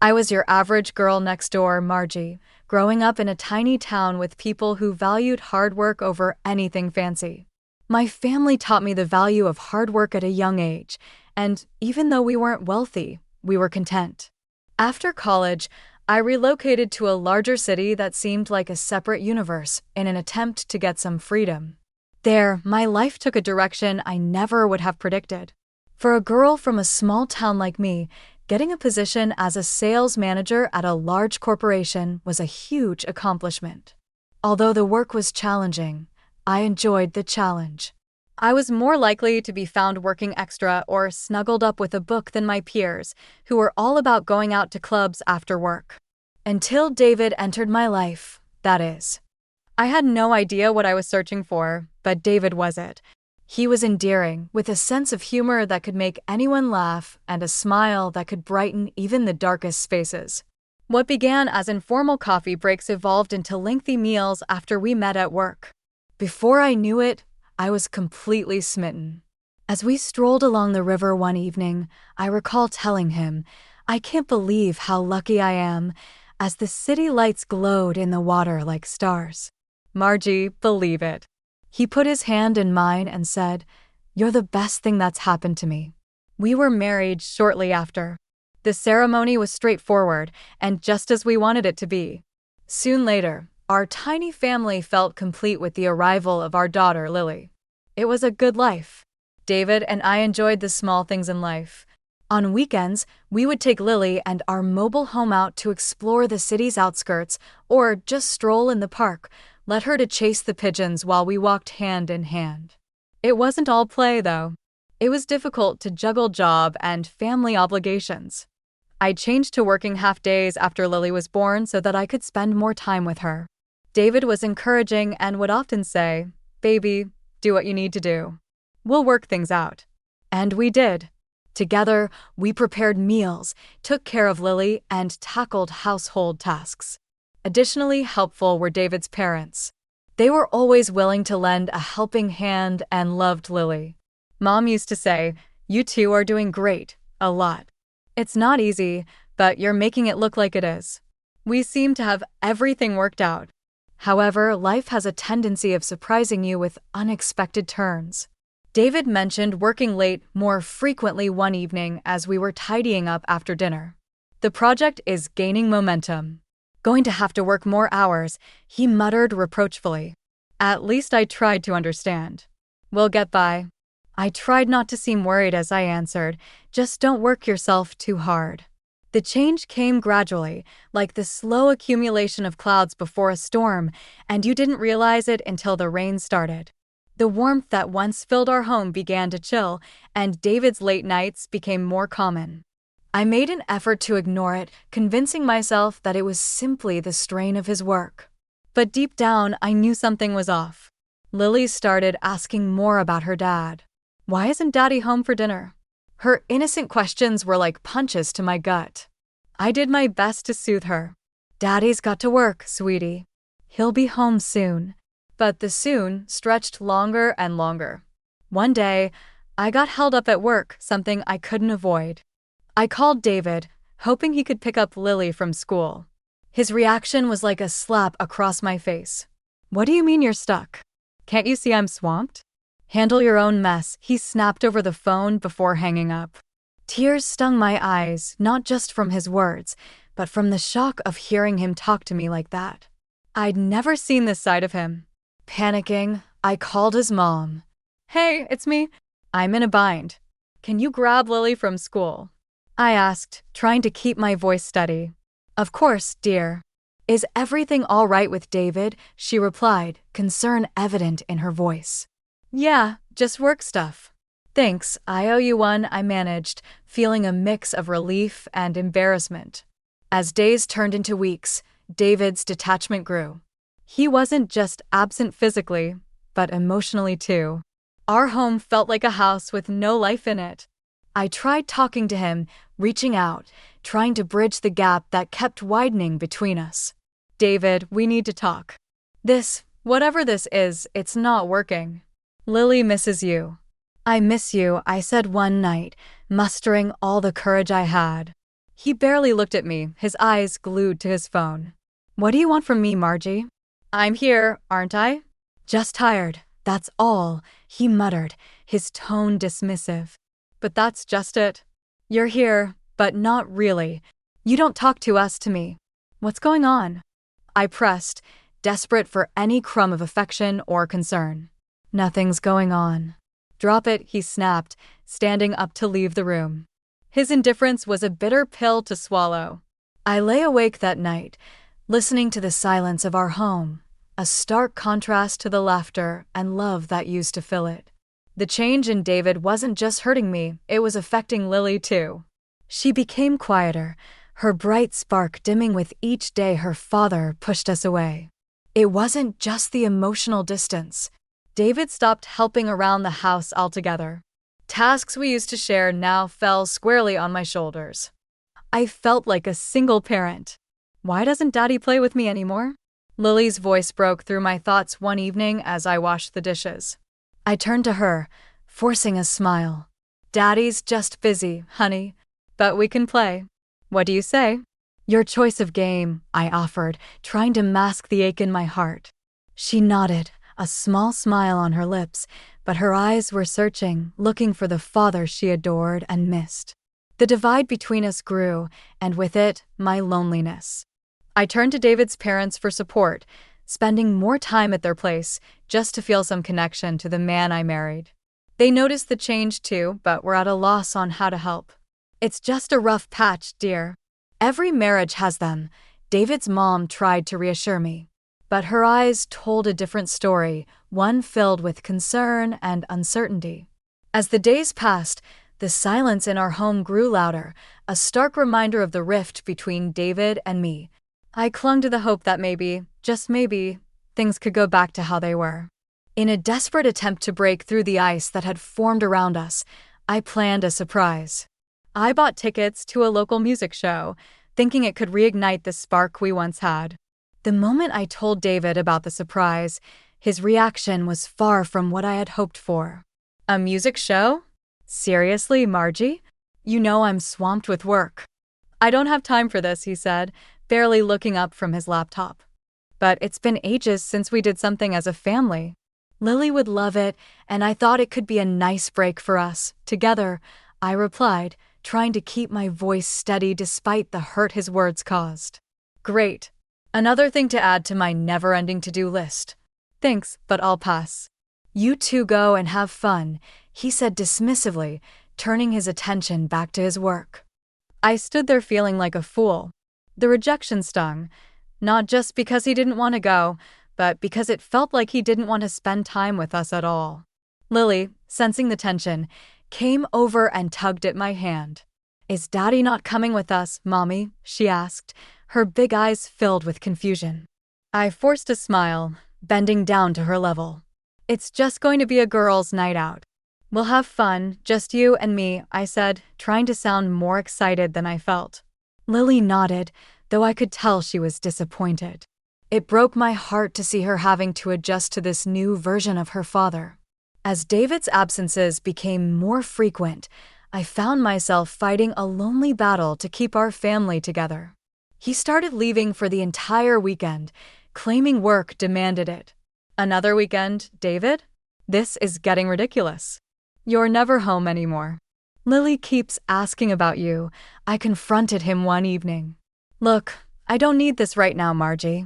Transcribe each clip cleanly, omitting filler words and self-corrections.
I was your average girl next door, Margie, growing up in a tiny town with people who valued hard work over anything fancy. My family taught me the value of hard work at a young age, and even though we weren't wealthy, we were content. After college, I relocated to a larger city that seemed like a separate universe in an attempt to get some freedom. There, my life took a direction I never would have predicted. For a girl from a small town like me, getting a position as a sales manager at a large corporation was a huge accomplishment. Although the work was challenging, I enjoyed the challenge. I was more likely to be found working extra or snuggled up with a book than my peers, who were all about going out to clubs after work. Until David entered my life, that is. I had no idea what I was searching for, but David was it. He was endearing, with a sense of humor that could make anyone laugh and a smile that could brighten even the darkest spaces. What began as informal coffee breaks evolved into lengthy meals after we met at work. Before I knew it, I was completely smitten. As we strolled along the river one evening, I recall telling him, "I can't believe how lucky I am," as the city lights glowed in the water like stars. "Margie, believe it." He put his hand in mine and said, "You're the best thing that's happened to me." We were married shortly after. The ceremony was straightforward and just as we wanted it to be. Soon later, our tiny family felt complete with the arrival of our daughter, Lily. It was a good life. David and I enjoyed the small things in life. On weekends, we would take Lily and our mobile home out to explore the city's outskirts or just stroll in the park, let her to chase the pigeons while we walked hand in hand. It wasn't all play, though. It was difficult to juggle job and family obligations. I changed to working half days after Lily was born so that I could spend more time with her. David was encouraging and would often say, "Baby, do what you need to do. We'll work things out." And we did. Together, we prepared meals, took care of Lily, and tackled household tasks. Additionally helpful were David's parents. They were always willing to lend a helping hand and loved Lily. Mom used to say, "You two are doing great, a lot. It's not easy, but you're making it look like it is." We seem to have everything worked out. However, life has a tendency of surprising you with unexpected turns. David mentioned working late more frequently one evening as we were tidying up after dinner. "The project is gaining momentum. Going to have to work more hours," he muttered reproachfully. At least I tried to understand. "We'll get by." I tried not to seem worried as I answered, "Just don't work yourself too hard." The change came gradually, like the slow accumulation of clouds before a storm, and you didn't realize it until the rain started. The warmth that once filled our home began to chill, and David's late nights became more common. I made an effort to ignore it, convincing myself that it was simply the strain of his work. But deep down, I knew something was off. Lily started asking more about her dad. "Why isn't Daddy home for dinner?" Her innocent questions were like punches to my gut. I did my best to soothe her. "Daddy's got to work, sweetie. He'll be home soon." But the soon stretched longer and longer. One day, I got held up at work, something I couldn't avoid. I called David, hoping he could pick up Lily from school. His reaction was like a slap across my face. "What do you mean you're stuck? Can't you see I'm swamped? Handle your own mess," he snapped over the phone before hanging up. Tears stung my eyes, not just from his words, but from the shock of hearing him talk to me like that. I'd never seen this side of him. Panicking, I called his mom. "Hey, it's me. I'm in a bind. Can you grab Lily from school?" I asked, trying to keep my voice steady. "Of course, dear." "Is everything all right with David?" she replied, concern evident in her voice. "Yeah, just work stuff." "Thanks, I owe you one," I managed, feeling a mix of relief and embarrassment. As days turned into weeks, David's detachment grew. He wasn't just absent physically, but emotionally too. Our home felt like a house with no life in it. I tried talking to him, reaching out, trying to bridge the gap that kept widening between us. "David, we need to talk. Whatever this is, it's not working. Lily misses you." "I miss you," I said one night, mustering all the courage I had. He barely looked at me, his eyes glued to his phone. What do you want from me, Margie? I'm here, aren't I? Just tired, that's all, he muttered, his tone dismissive. But that's just it. You're here, but not really. You don't talk to me. What's going on? I pressed, desperate for any crumb of affection or concern. Nothing's going on. Drop it, he snapped, standing up to leave the room. His indifference was a bitter pill to swallow. I lay awake that night, listening to the silence of our home, a stark contrast to the laughter and love that used to fill it. The change in David wasn't just hurting me, it was affecting Lily too. She became quieter, her bright spark dimming with each day her father pushed us away. It wasn't just the emotional distance. David stopped helping around the house altogether. Tasks we used to share now fell squarely on my shoulders. I felt like a single parent. Why doesn't Daddy play with me anymore? Lily's voice broke through my thoughts one evening as I washed the dishes. I turned to her, forcing a smile. Daddy's just busy, honey, but we can play. What do you say? Your choice of game, I offered, trying to mask the ache in my heart. She nodded, a small smile on her lips, but her eyes were searching, looking for the father she adored and missed. The divide between us grew, and with it, my loneliness. I turned to David's parents for support, spending more time at their place just to feel some connection to the man I married. They noticed the change too, but were at a loss on how to help. It's just a rough patch, dear. Every marriage has them, David's mom tried to reassure me. But her eyes told a different story, one filled with concern and uncertainty. As the days passed, the silence in our home grew louder, a stark reminder of the rift between David and me. I clung to the hope that maybe, just maybe, things could go back to how they were. In a desperate attempt to break through the ice that had formed around us, I planned a surprise. I bought tickets to a local music show, thinking it could reignite the spark we once had. The moment I told David about the surprise, his reaction was far from what I had hoped for. A music show? Seriously, Margie? You know I'm swamped with work. I don't have time for this, he said, barely looking up from his laptop. But it's been ages since we did something as a family. Lily would love it, and I thought it could be a nice break for us. Together, I replied, trying to keep my voice steady despite the hurt his words caused. Great. Another thing to add to my never-ending to-do list. Thanks, but I'll pass. You two go and have fun, he said dismissively, turning his attention back to his work. I stood there feeling like a fool. The rejection stung, not just because he didn't want to go, but because it felt like he didn't want to spend time with us at all. Lily, sensing the tension, came over and tugged at my hand. Is Daddy not coming with us, Mommy? She asked, her big eyes filled with confusion. I forced a smile, bending down to her level. It's just going to be a girls' night out. We'll have fun, just you and me, I said, trying to sound more excited than I felt. Lily nodded, though I could tell she was disappointed. It broke my heart to see her having to adjust to this new version of her father. As David's absences became more frequent, I found myself fighting a lonely battle to keep our family together. He started leaving for the entire weekend, claiming work demanded it. Another weekend, David? This is getting ridiculous. You're never home anymore. Lily keeps asking about you, I confronted him one evening. Look, I don't need this right now, Margie.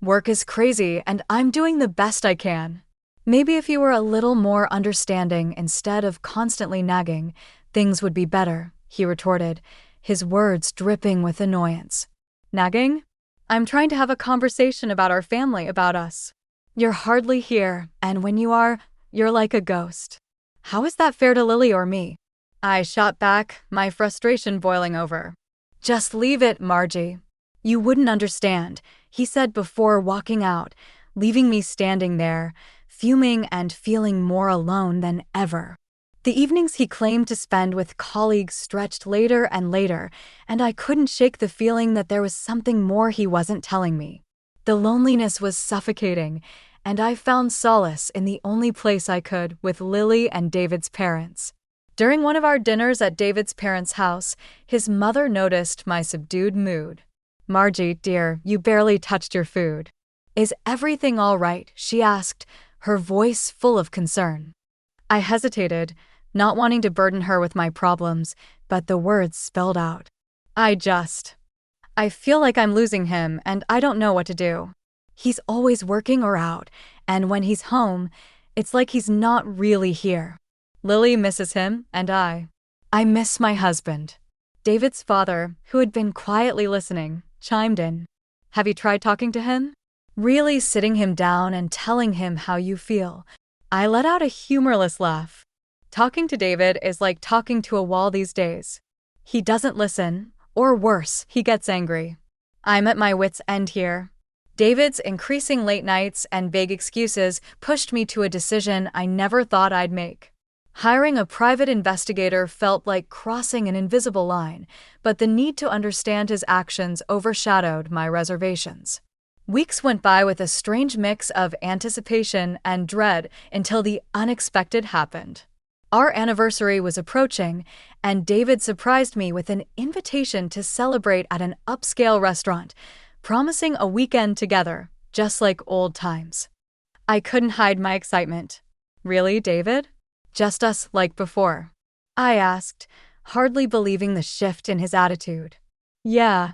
Work is crazy and I'm doing the best I can. Maybe if you were a little more understanding instead of constantly nagging, things would be better, he retorted, his words dripping with annoyance. Nagging? I'm trying to have a conversation about our family, about us. You're hardly here, and when you are, you're like a ghost. How is that fair to Lily or me? I shot back, my frustration boiling over. Just leave it, Margie. You wouldn't understand, he said before walking out, leaving me standing there, fuming and feeling more alone than ever. The evenings he claimed to spend with colleagues stretched later and later, and I couldn't shake the feeling that there was something more he wasn't telling me. The loneliness was suffocating, and I found solace in the only place I could with Lily and David's parents. During one of our dinners at David's parents' house, his mother noticed my subdued mood. "Margie, dear, you barely touched your food. Is everything all right?" she asked, her voice full of concern. I hesitated, not wanting to burden her with my problems, but the words spelled out. I feel like I'm losing him and I don't know what to do. He's always working or out, and when he's home, it's like he's not really here. Lily misses him, and I miss my husband. David's father, who had been quietly listening, chimed in. "Have you tried talking to him? Really sitting him down and telling him how you feel?" I let out a humorless laugh. Talking to David is like talking to a wall these days. He doesn't listen, or worse, he gets angry. I'm at my wit's end here. David's increasing late nights and vague excuses pushed me to a decision I never thought I'd make. Hiring a private investigator felt like crossing an invisible line, but the need to understand his actions overshadowed my reservations. Weeks went by with a strange mix of anticipation and dread until the unexpected happened. Our anniversary was approaching, and David surprised me with an invitation to celebrate at an upscale restaurant, promising a weekend together, just like old times. I couldn't hide my excitement. "Really, David? Just us like before?" I asked, hardly believing the shift in his attitude. "Yeah,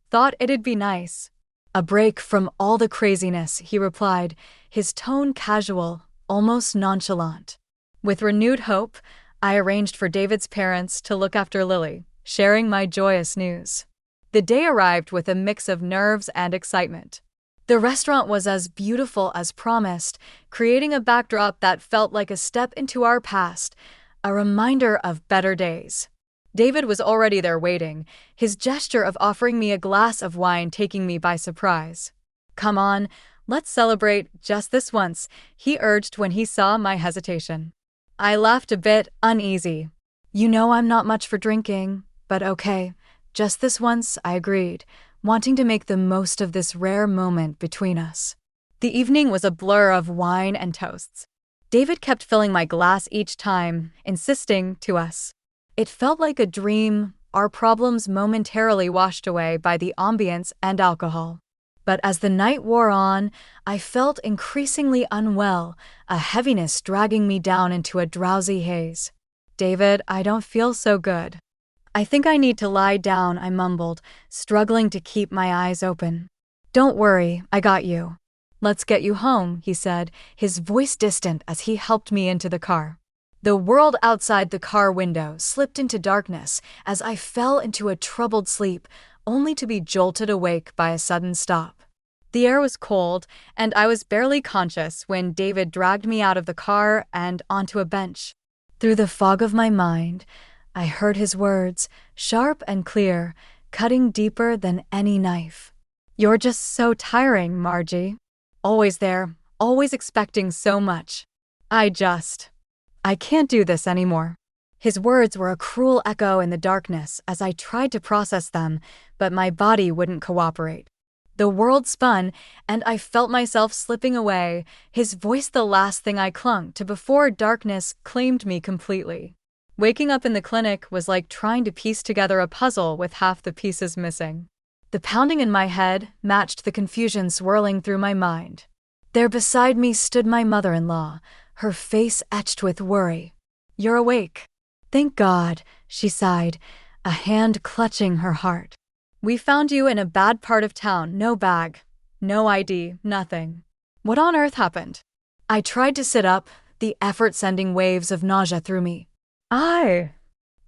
thought it'd be nice. A break from all the craziness," he replied, his tone casual, almost nonchalant. With renewed hope, I arranged for David's parents to look after Lily, sharing my joyous news. The day arrived with a mix of nerves and excitement. The restaurant was as beautiful as promised, creating a backdrop that felt like a step into our past, a reminder of better days. David was already there waiting, his gesture of offering me a glass of wine taking me by surprise. "Come on, let's celebrate just this once," he urged when he saw my hesitation. I laughed a bit, uneasy. "You know I'm not much for drinking, but okay, just this once," I agreed, wanting to make the most of this rare moment between us. The evening was a blur of wine and toasts. David kept filling my glass each time, insisting to us. It felt like a dream, our problems momentarily washed away by the ambience and alcohol. But as the night wore on, I felt increasingly unwell, a heaviness dragging me down into a drowsy haze. "David, I don't feel so good. I think I need to lie down," I mumbled, struggling to keep my eyes open. "Don't worry, I got you. Let's get you home," he said, his voice distant as he helped me into the car. The world outside the car window slipped into darkness as I fell into a troubled sleep, only to be jolted awake by a sudden stop. The air was cold, and I was barely conscious when David dragged me out of the car and onto a bench. Through the fog of my mind, I heard his words, sharp and clear, cutting deeper than any knife. "You're just so tiring, Margie. Always there, always expecting so much. I can't do this anymore." His words were a cruel echo in the darkness as I tried to process them, but my body wouldn't cooperate. The world spun, and I felt myself slipping away, his voice the last thing I clung to before darkness claimed me completely. Waking up in the clinic was like trying to piece together a puzzle with half the pieces missing. The pounding in my head matched the confusion swirling through my mind. There beside me stood my mother-in-law, her face etched with worry. "You're awake." "Thank God," she sighed, a hand clutching her heart. "We found you in a bad part of town, no bag, no ID, nothing. What on earth happened?" I tried to sit up, the effort sending waves of nausea through me.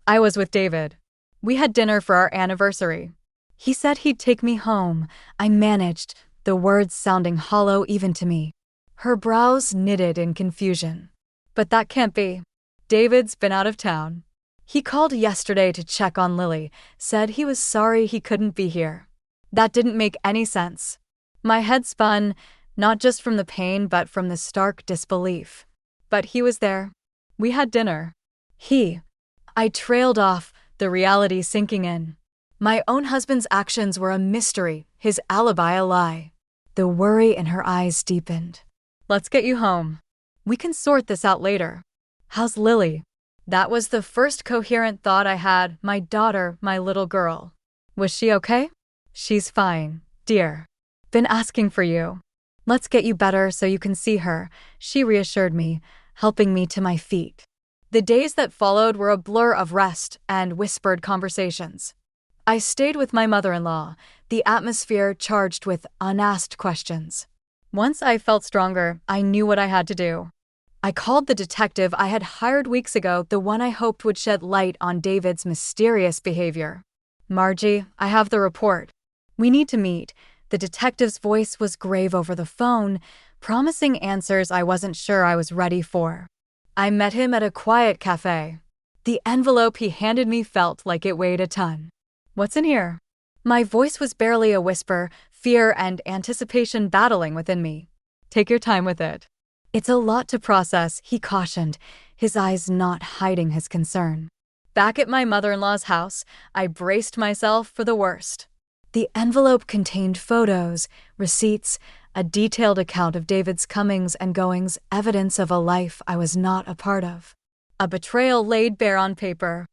I was with David. We had dinner for our anniversary. He said he'd take me home. I managed, the words sounding hollow even to me. Her brows knitted in confusion. "But that can't be. David's been out of town. He called yesterday to check on Lily, said he was sorry he couldn't be here." That didn't make any sense. My head spun, not just from the pain but from the stark disbelief. But he was there. We had dinner. I trailed off, the reality sinking in. My own husband's actions were a mystery, his alibi a lie. The worry in her eyes deepened. "Let's get you home. We can sort this out later. How's Lily?" That was the first coherent thought I had. My daughter, my little girl. Was she okay? She's fine, dear. Been asking for you. Let's get you better so you can see her, she reassured me, helping me to my feet. The days that followed were a blur of rest and whispered conversations. I stayed with my mother-in-law, the atmosphere charged with unasked questions. Once I felt stronger, I knew what I had to do. I called the detective I had hired weeks ago, the one I hoped would shed light on David's mysterious behavior. Margie, I have the report. We need to meet. The detective's voice was grave over the phone, promising answers I wasn't sure I was ready for. I met him at a quiet cafe. The envelope he handed me felt like it weighed a ton. What's in here? My voice was barely a whisper, fear and anticipation battling within me. Take your time with it. It's a lot to process, he cautioned, his eyes not hiding his concern. Back at my mother-in-law's house, I braced myself for the worst. The envelope contained photos, receipts, a detailed account of David's comings and goings, evidence of a life I was not a part of. A betrayal laid bare on paper.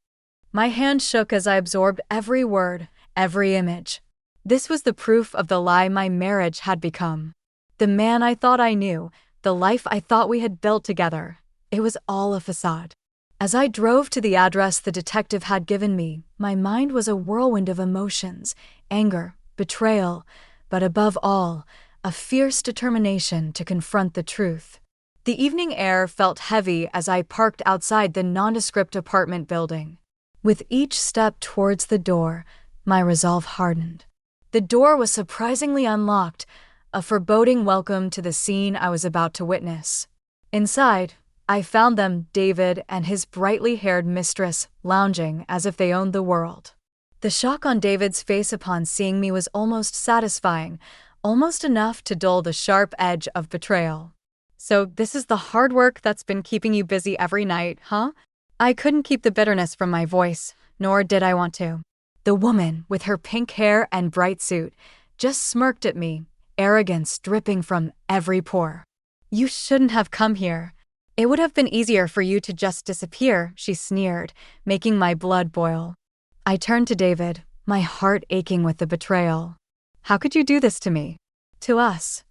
My hand shook as I absorbed every word, every image. This was the proof of the lie my marriage had become. The man I thought I knew, the life I thought we had built together, it was all a facade. As I drove to the address the detective had given me, my mind was a whirlwind of emotions, anger, betrayal, but above all, a fierce determination to confront the truth. The evening air felt heavy as I parked outside the nondescript apartment building. With each step towards the door, my resolve hardened. The door was surprisingly unlocked, a foreboding welcome to the scene I was about to witness. Inside, I found them, David and his brightly haired mistress, lounging as if they owned the world. The shock on David's face upon seeing me was almost satisfying, almost enough to dull the sharp edge of betrayal. So this is the hard work that's been keeping you busy every night, huh? I couldn't keep the bitterness from my voice, nor did I want to. The woman, with her pink hair and bright suit, just smirked at me, arrogance dripping from every pore. You shouldn't have come here. It would have been easier for you to just disappear, she sneered, making my blood boil. I turned to David, my heart aching with the betrayal. How could you do this to me? To us?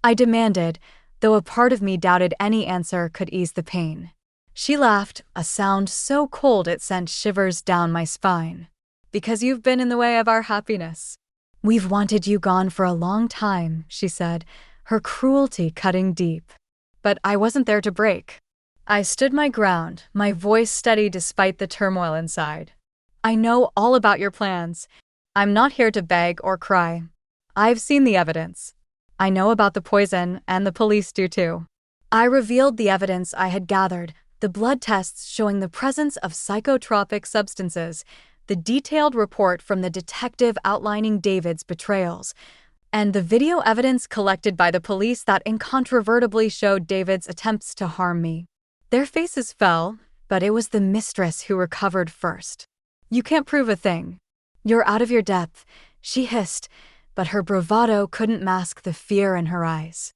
I demanded, though a part of me doubted any answer could ease the pain. She laughed, a sound so cold it sent shivers down my spine. Because you've been in the way of our happiness. We've wanted you gone for a long time, she said, her cruelty cutting deep. But I wasn't there to break. I stood my ground, my voice steady despite the turmoil inside. I know all about your plans. I'm not here to beg or cry. I've seen the evidence. I know about the poison, and the police do too. I revealed the evidence I had gathered, the blood tests showing the presence of psychotropic substances, the detailed report from the detective outlining David's betrayals, and the video evidence collected by the police that incontrovertibly showed David's attempts to harm me. Their faces fell, but it was the mistress who recovered first. You can't prove a thing. You're out of your depth, she hissed, but her bravado couldn't mask the fear in her eyes.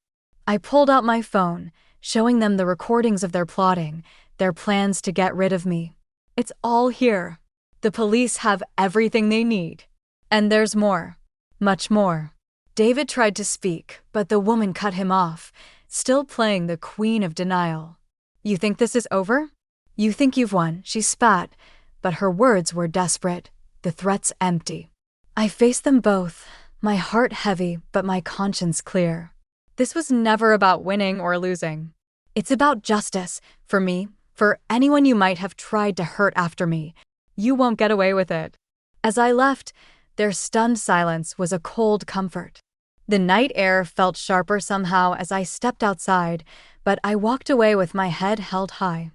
I pulled out my phone, showing them the recordings of their plotting, their plans to get rid of me. It's all here. The police have everything they need. And there's more. Much more. David tried to speak, but the woman cut him off, still playing the queen of denial. You think this is over? You think you've won, she spat, but her words were desperate, the threats empty. I faced them both, my heart heavy but my conscience clear. This was never about winning or losing. It's about justice, for me, for anyone you might have tried to hurt after me. You won't get away with it. As I left, their stunned silence was a cold comfort. The night air felt sharper somehow as I stepped outside, but I walked away with my head held high.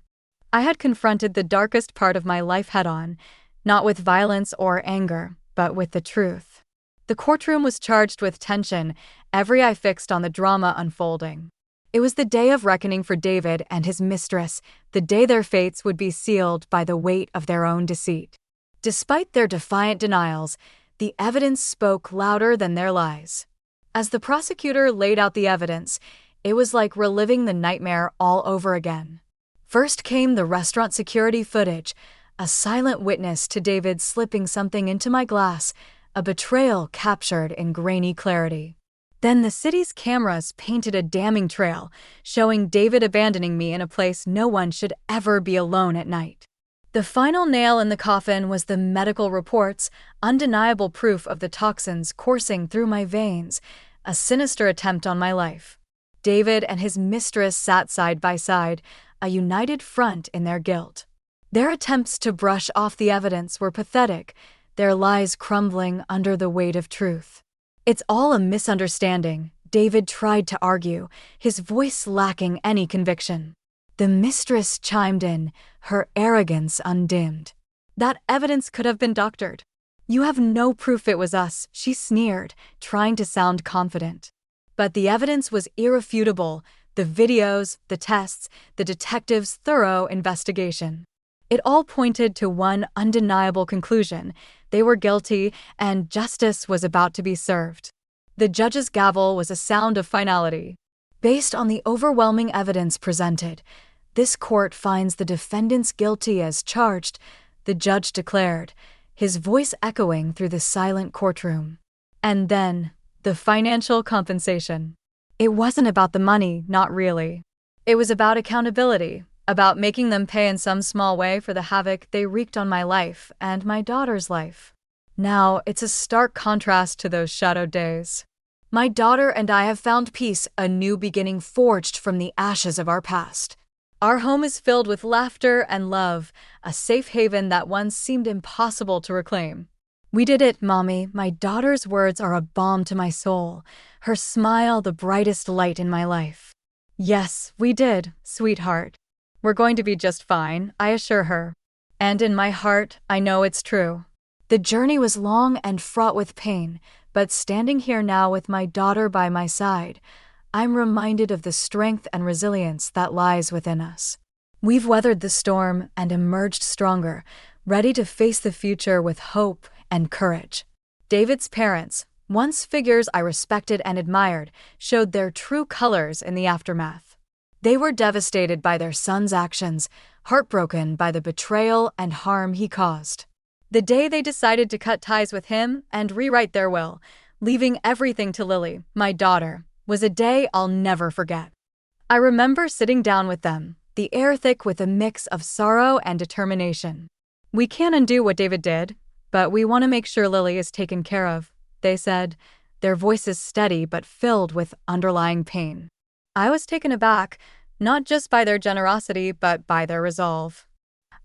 I had confronted the darkest part of my life head-on, not with violence or anger, but with the truth. The courtroom was charged with tension, every eye fixed on the drama unfolding. It was the day of reckoning for David and his mistress, the day their fates would be sealed by the weight of their own deceit. Despite their defiant denials, the evidence spoke louder than their lies. As the prosecutor laid out the evidence, it was like reliving the nightmare all over again. First came the restaurant security footage, a silent witness to David slipping something into my glass, a betrayal captured in grainy clarity. Then the city's cameras painted a damning trail, showing David abandoning me in a place no one should ever be alone at night. The final nail in the coffin was the medical reports, undeniable proof of the toxins coursing through my veins, a sinister attempt on my life. David and his mistress sat side by side, a united front in their guilt. Their attempts to brush off the evidence were pathetic, their lies crumbling under the weight of truth. "It's all a misunderstanding," David tried to argue, his voice lacking any conviction. The mistress chimed in, her arrogance undimmed. "That evidence could have been doctored. You have no proof it was us," she sneered, trying to sound confident. But the evidence was irrefutable, the videos, the tests, the detective's thorough investigation. It all pointed to one undeniable conclusion: they were guilty, and justice was about to be served. The judge's gavel was a sound of finality. Based on the overwhelming evidence presented, this court finds the defendants guilty as charged, the judge declared, his voice echoing through the silent courtroom. And then, the financial compensation. It wasn't about the money, not really. It was about accountability, about making them pay in some small way for the havoc they wreaked on my life and my daughter's life. Now, it's a stark contrast to those shadowed days. My daughter and I have found peace, a new beginning forged from the ashes of our past. Our home is filled with laughter and love, a safe haven that once seemed impossible to reclaim. "We did it, Mommy." My daughter's words are a balm to my soul, her smile the brightest light in my life. "Yes, we did, sweetheart. We're going to be just fine," I assure her. And in my heart, I know it's true. The journey was long and fraught with pain, but standing here now with my daughter by my side, I'm reminded of the strength and resilience that lies within us. We've weathered the storm and emerged stronger, ready to face the future with hope and courage. David's parents, once figures I respected and admired, showed their true colors in the aftermath. They were devastated by their son's actions, heartbroken by the betrayal and harm he caused. The day they decided to cut ties with him and rewrite their will, leaving everything to Lily, my daughter, was a day I'll never forget. I remember sitting down with them, the air thick with a mix of sorrow and determination. "We can't undo what David did, but we want to make sure Lily is taken care of," they said, their voices steady but filled with underlying pain. I was taken aback, not just by their generosity, but by their resolve.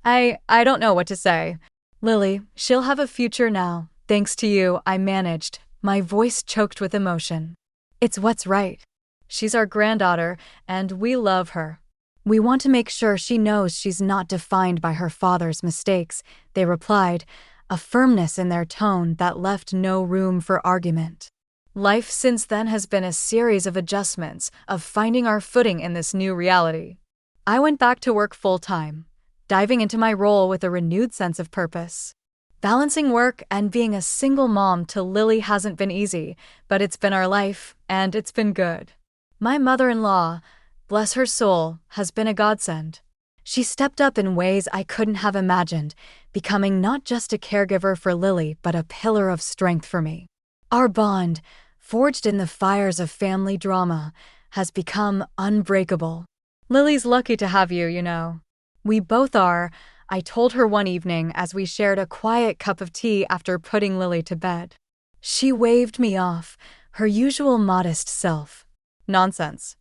I don't know what to say. "Lily, she'll have a future now, thanks to you," I managed, my voice choked with emotion. "It's what's right. She's our granddaughter, and we love her. We want to make sure she knows she's not defined by her father's mistakes," they replied, a firmness in their tone that left no room for argument. Life since then has been a series of adjustments, of finding our footing in this new reality. I went back to work full-time, diving into my role with a renewed sense of purpose. Balancing work and being a single mom to Lily hasn't been easy, but it's been our life, and it's been good. My mother-in-law, bless her soul, has been a godsend. She stepped up in ways I couldn't have imagined, becoming not just a caregiver for Lily, but a pillar of strength for me. Our bond, forged in the fires of family drama, has become unbreakable. "Lily's lucky to have you, you know." "We both are," I told her one evening as we shared a quiet cup of tea after putting Lily to bed. She waved me off, her usual modest self. "Nonsense.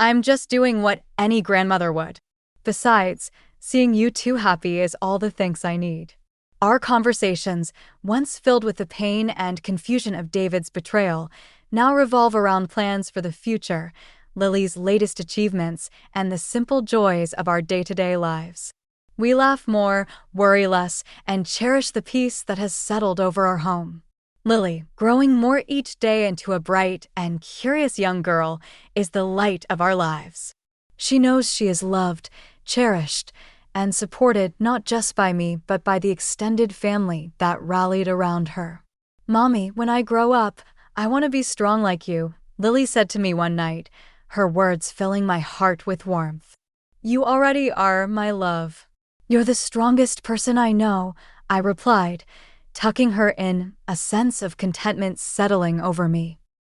I'm just doing what any grandmother would. Besides, seeing you two happy is all the thanks I need." Our conversations, once filled with the pain and confusion of David's betrayal, now revolve around plans for the future, Lily's latest achievements, and the simple joys of our day-to-day lives. We laugh more, worry less, and cherish the peace that has settled over our home. Lily, growing more each day into a bright and curious young girl, is the light of our lives. She knows she is loved, cherished, and supported not just by me but by the extended family that rallied around her. "Mommy, when I grow up, I want to be strong like you," Lily said to me one night, her words filling my heart with warmth. You already are, my love. You're the strongest person I know, I replied, tucking her in, a sense of contentment settling over me.